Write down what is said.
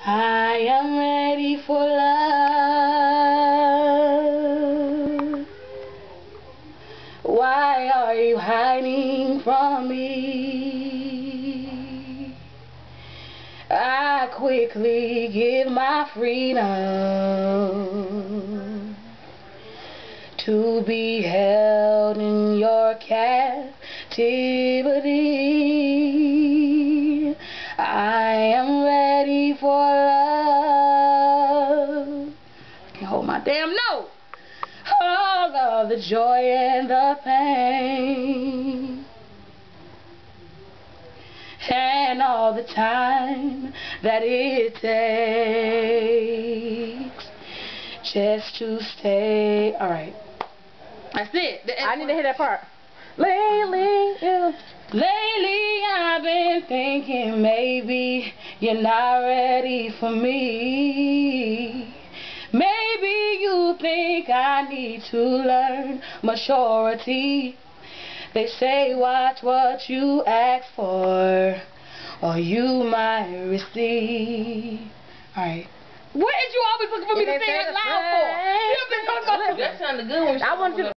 I am ready for love. Why are you hiding from me? I quickly give my freedom to be held in your captivity. I am ready for love. I can't hold my damn note. All of the joy and the pain, and all the time that it takes just to stay. Alright. That's it. I need to hear that part. Lately, I've been thinking maybe you're not ready for me. Maybe you think I need to learn maturity. They say watch what you ask for, or you might receive. Alright. What is you always looking for me to sing that loud for? That sounded good when